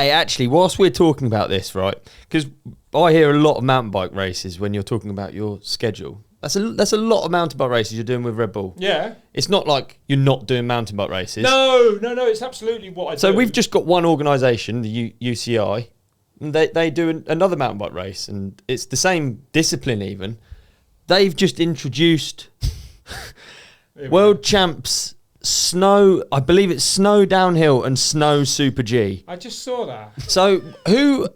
Hey, actually, whilst we're talking about this, right, because I hear a lot of mountain bike races when you're talking about your schedule. That's a lot of mountain bike races you're doing with Red Bull. Yeah. It's not like you're not doing mountain bike races. No, it's absolutely what I do. So we've just got one organisation, the UCI, and they do another mountain bike race, and it's the same discipline even. They've just introduced world champs snow, I believe it's snow downhill and snow super G. I just saw that. So Who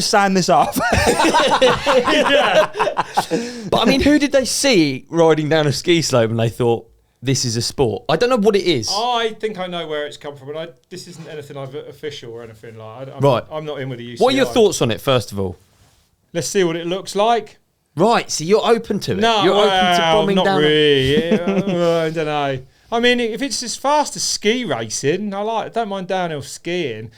signed this off? Yeah. But I mean, who did they see riding down a ski slope and they thought, this is a sport? I don't know what it is. I think I know where it's come from, and this isn't anything official or anything like. I'm not in with the UCI. What are your thoughts on it, first of all? Let's see what it looks like. Right, so you're open to it. No, you're open to bombing not down. really. I don't know. I mean, if it's as fast as ski racing, I don't mind downhill skiing,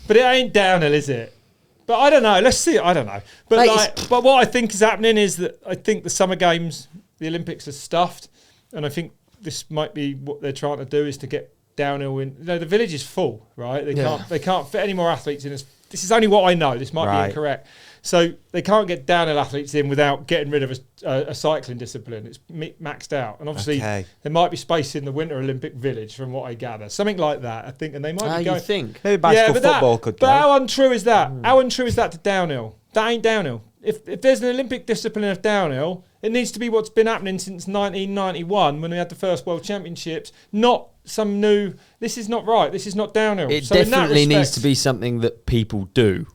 but it ain't downhill, is it? But I don't know. Let's see. I don't know. But Mate, but what I think is happening is that I think the Summer Games, the Olympics are stuffed, and I think this might be what they're trying to do is to get downhill in. You know, the village is full, right? They can't fit any more athletes in. This is only what I know. This might be incorrect. So they can't get downhill athletes in without getting rid of a cycling discipline. It's maxed out. And obviously there might be space in the Winter Olympic Village from what I gather. Something like that, I think. And they might be going... you think? Maybe bicycle football could go. But how untrue is that? How untrue is that to downhill? That ain't downhill. If there's an Olympic discipline of downhill, it needs to be what's been happening since 1991 when we had the first World Championships, not some new... This is not right. This is not downhill. It so definitely needs to be something that people do.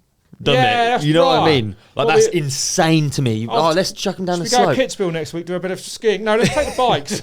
Doesn't it? That's you know what I right. mean? Like, that's insane to me. Let's chuck them down the slope. We go to slope. Kitzbühel next week, do a bit of skiing. No, let's take the bikes.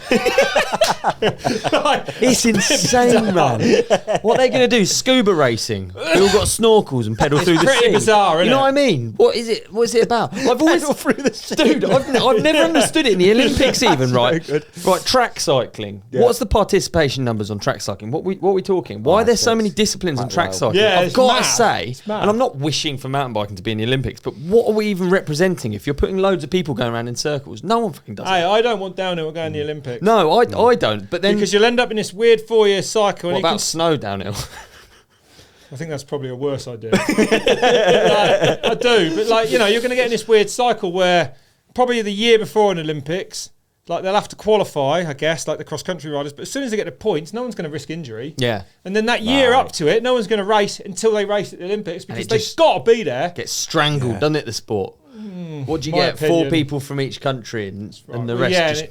It's insane, man. What are they going to do? Scuba racing? They all got snorkels and pedal through the sea. Pretty bizarre, isn't You know it? what I mean? What is it? What is it about? I've always through the sea. Dude, I've never understood it in the Olympics even, right? Right, track cycling. Yeah. What's the participation numbers on track cycling? What are we talking? Why are there so many disciplines in track cycling? Yeah, I've got to say, it's mad. and I'm not wishing for mountain biking to be in the Olympics, but what are we even representing if you're putting loads of people going around in circles? No one fucking does it. I don't want downhill to go in the Olympics. No, I don't. But then because you'll end up in this weird 4-year cycle. What And about snow downhill? I think that's probably a worse idea. I do, but you're going to get in this weird cycle where probably the year before an Olympics, they'll have to qualify, I guess, like the cross-country riders. But as soon as they get the points, no one's going to risk injury. Yeah. And then that year up to it, no one's going to race until they race at the Olympics because they've got to be there. Gets strangled, doesn't it, the sport? What do you get? Opinion. 4 people from each country and the rest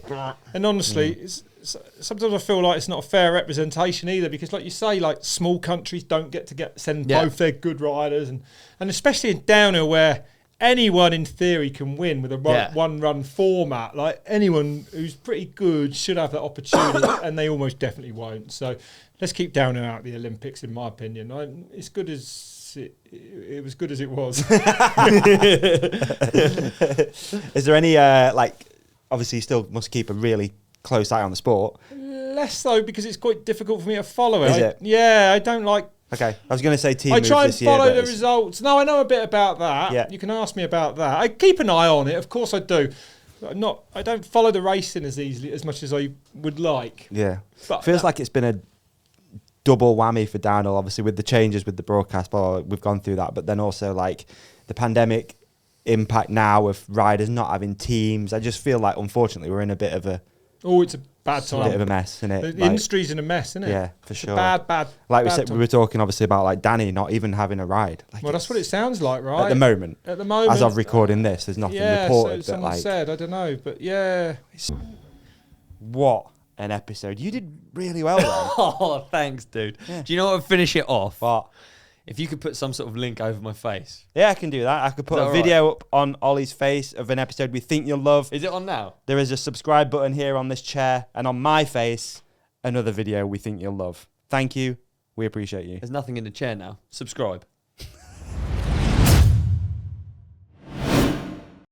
and honestly, sometimes I feel like it's not a fair representation either because, like you say, small countries don't get to send both their good riders and especially in downhill where anyone in theory can win with a one-run format. Like anyone who's pretty good should have that opportunity, and they almost definitely won't. So let's keep downhill out of the Olympics, in my opinion. It's good as it was good as it was. Is there any obviously you still must keep a really close eye on the sport? Less so because it's quite difficult for me to follow it. Is it? Yeah, I don't like. Okay, I was going to say team I moves try and this year, follow but the results. No, I know a bit about that. Yeah. You can ask me about that. I keep an eye on it, of course I do. I don't follow the racing as much as I would like. Yeah, but feels like it's been a double whammy for downhill, obviously with the changes with the broadcast. But we've gone through that, but then also the pandemic impact now of riders not having teams. I just feel like unfortunately we're in a bit of a it's a bad time. A bit of a mess, isn't it? The industry's in a mess, isn't it? Yeah, for sure. Bad. Like bad we were talking obviously about Danny not even having a ride. Well, that's what it sounds like, right? At the moment, as of recording this, there's nothing reported. So someone said, I don't know, but yeah. What an episode! You did really well there. Oh, thanks, dude. Yeah. Do you know what would finish it off? What? If you could put some sort of link over my face. Yeah, I can do that. I could put a video up on Ollie's face of an episode we think you'll love. Is it on now? There is a subscribe button here on this chair, and on my face, another video we think you'll love. Thank you. We appreciate you. There's nothing in the chair now. Subscribe.